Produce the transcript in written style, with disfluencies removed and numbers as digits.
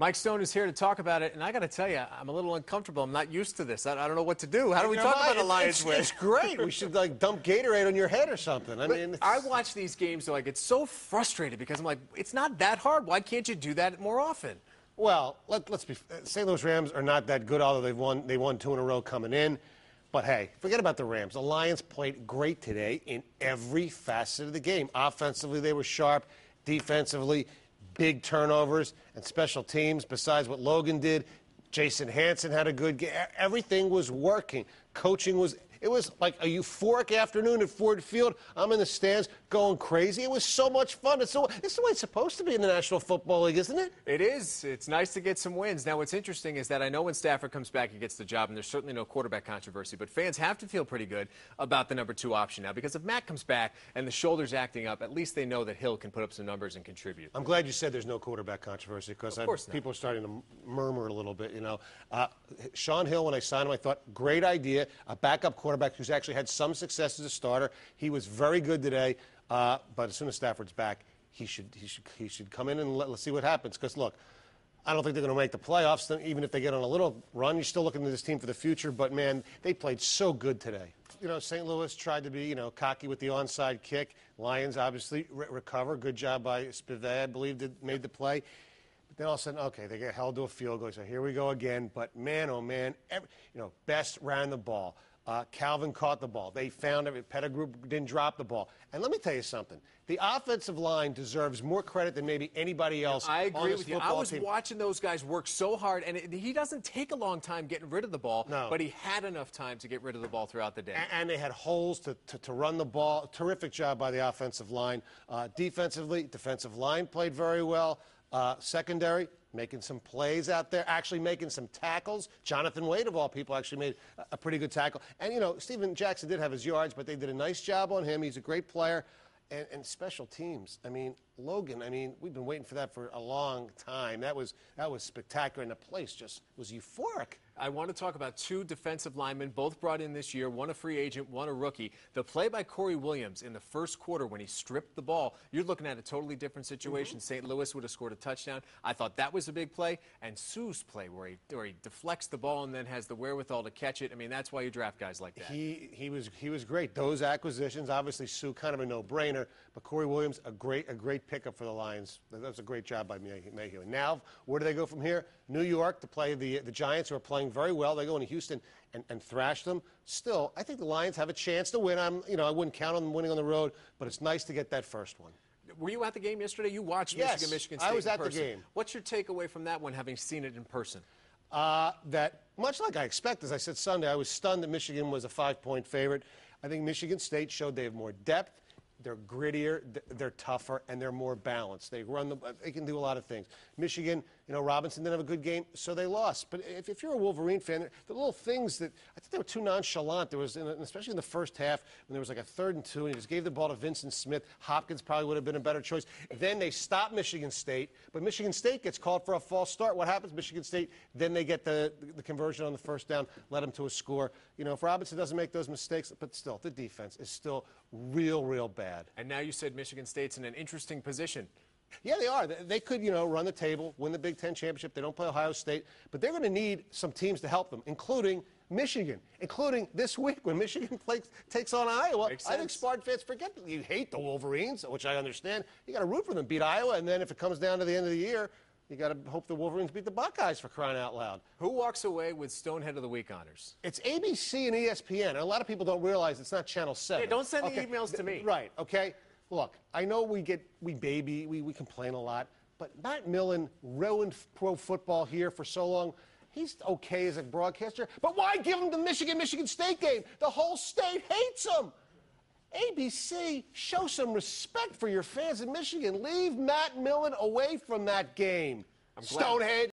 Mike Stone is here to talk about it, and I got to tell you, I'm a little uncomfortable. I'm not used to this. I don't know what to do. How do we talk about a Lions win? It's great. We should, like, dump Gatorade on your head or something. I watch these games, so I get so frustrated because I'm like, it's not that hard. Why can't you do that more often? Well, let's be. St. Louis Rams are not that good, although they won 2 in a row coming in. But hey, forget about the Rams. The Lions played great today in every facet of the game. Offensively, they were sharp. Defensively, big turnovers and special teams. Besides what Logan did, Jason Hansen had a good game. Everything was working. Coaching was. It was like a euphoric afternoon at Ford Field. I'm in the stands going crazy. It was so much fun. It's the way it's supposed to be in the National Football League, isn't it? It is. It's nice to get some wins. Now, what's interesting is that I know when Stafford comes back, he gets the job, and there's certainly no quarterback controversy, but fans have to feel pretty good about the number 2 option now, because if Matt comes back and the shoulder's acting up, at least they know that Hill can put up some numbers and contribute. I'm glad you said there's no quarterback controversy, because people are starting to murmur a little bit, you know. Sean Hill, when I signed him, I thought, great idea, a backup quarterback who's actually had some success as a starter. He was very good today, but as soon as Stafford's back, he should come in and let's see what happens. Because look, I don't think they're going to make the playoffs. Even if they get on a little run, you're still looking at this team for the future. But man, they played so good today. You know, St. Louis tried to be, cocky with the onside kick. Lions obviously recover. Good job by Spivey, I believe, made the play. Then all of a sudden, okay, they get held to a field goal. So here we go again. But man, oh man, Best ran the ball. Calvin caught the ball. They found it. Pettigrew didn't drop the ball. And let me tell you something. The offensive line deserves more credit than maybe anybody else. I agree with you. I was team. watching those guys work so hard, and he doesn't take a long time getting rid of the ball, no. But he had enough time to get rid of the ball throughout the day. And they had holes to run the ball. Terrific job by the offensive line. Defensively, defensive line played very well. Secondary, making some plays out there, actually making some tackles. Jonathan Wade, of all people, actually made a pretty good tackle. And, Steven Jackson did have his yards, but they did a nice job on him. He's a great player. And special teams. I mean, Logan, we've been waiting for that for a long time. That was spectacular, and the place just was euphoric. I want to talk about 2 defensive linemen, both brought in this year, one a free agent, one a rookie. The play by Corey Williams in the first quarter when he stripped the ball, you're looking at a totally different situation. St. Louis would have scored a touchdown. I thought that was a big play. And Sue's play where he deflects the ball and then has the wherewithal to catch it. That's why you draft guys like that. He was great. Those acquisitions, obviously Sue kind of a no-brainer, but Corey Williams, a great pickup for the Lions. That was a great job by Mayhew. And now, where do they go from here? New York to play the Giants, who are playing very well. They go into Houston and thrash them. Still, I think the Lions have a chance to win. I wouldn't count on them winning on the road, but it's nice to get that first one. Were you at the game yesterday? You watched Yes, Michigan State I was in at person. the game. What's your takeaway from that one, having seen it in person? That, much like I expect, as I said Sunday, I was stunned that Michigan was a 5-point favorite. I think Michigan State showed they have more depth. They're grittier, they're tougher, and they're more balanced. They can do a lot of things. Michigan, Robinson didn't have a good game, so they lost. But if you're a Wolverine fan, the little things that I think they were too nonchalant. There was, especially in the first half, when there was like a 3rd and 2, and he just gave the ball to Vincent Smith. Hopkins probably would have been a better choice. Then they stopped Michigan State, but Michigan State gets called for a false start. What happens? Michigan State, then they get the conversion on the first down, led them to a score. If Robinson doesn't make those mistakes, but still, the defense is still real bad. And now you said Michigan State's in an interesting position. Yeah, they are. They could, run the table, win the Big Ten championship. They don't play Ohio State, but they're going to need some teams to help them, including Michigan, including this week when Michigan takes on Iowa. I think Spartan fans forget that you hate the Wolverines, which I understand. You got to root for them, beat Iowa, and then if it comes down to the end of the year, you got to hope the Wolverines beat the Buckeyes, for crying out loud. Who walks away with Stonehead of the Week honors? It's ABC and ESPN. And a lot of people don't realize it's not Channel 7. Hey, don't send the emails to me. Right, okay? Look, I know we complain a lot, but Matt Millen ruined pro football here for so long. He's okay as a broadcaster, but why give him the Michigan State game? The whole state hates him. ABC, show some respect for your fans in Michigan. Leave Matt Millen away from that game. Stonehead.